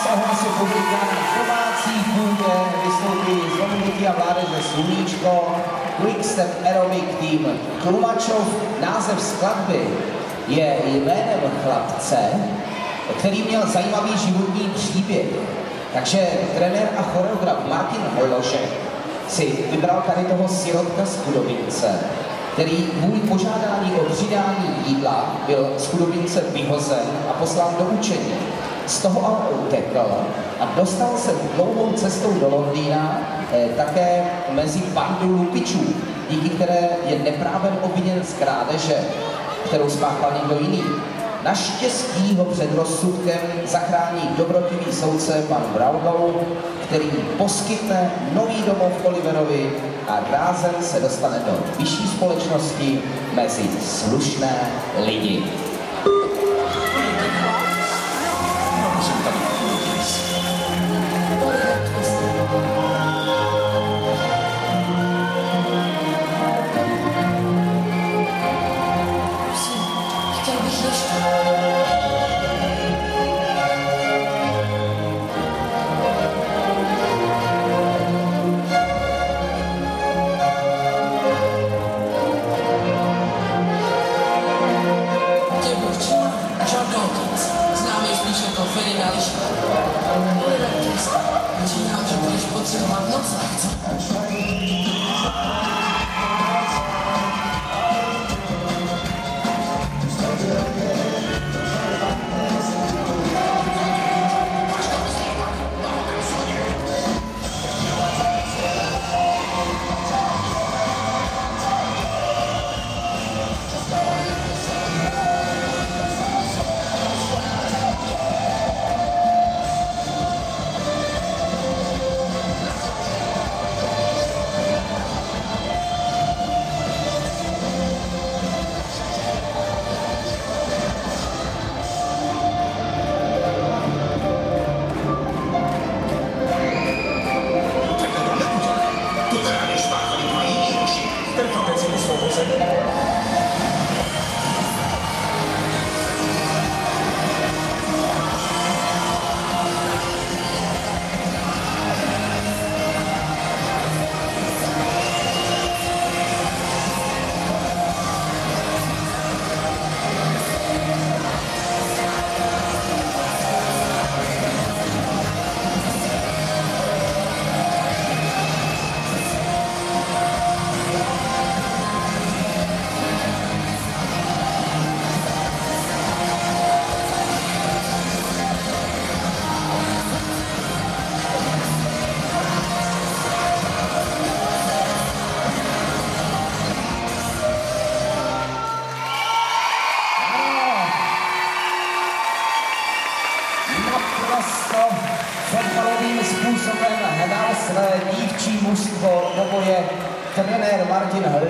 s ohlasem publika na domácí půdě vystoupí z Dominika mládeže Sluníčko, Quickstep Aerobic Team Tlumačov. Název skladby je jménem chlapce, který měl zajímavý životní příběh. Takže trenér a choreograf Martin Hološek si vybral tady toho sirotka z Chudobince, který kvůli požádání o přidání jídla byl z Chudobince vyhozen a poslán do učení. Z toho ale utekl a dostal se dlouhou cestou do Londýna také mezi bandu lupičů, díky které je neprávem obviněn z krádeže, kterou spáchal někdo jiný. Naštěstí ho před rozsudkem zachrání dobrotivý soudce pan Brownlow, který poskytne nový domov Oliverovi a rázem se dostane do vyšší společnosti mezi slušné lidi. Říkám, že budeš potřebovat noc. Fotbalovým způsobem hnal své dívčí mužstvo do boje trenér Martin Hološek.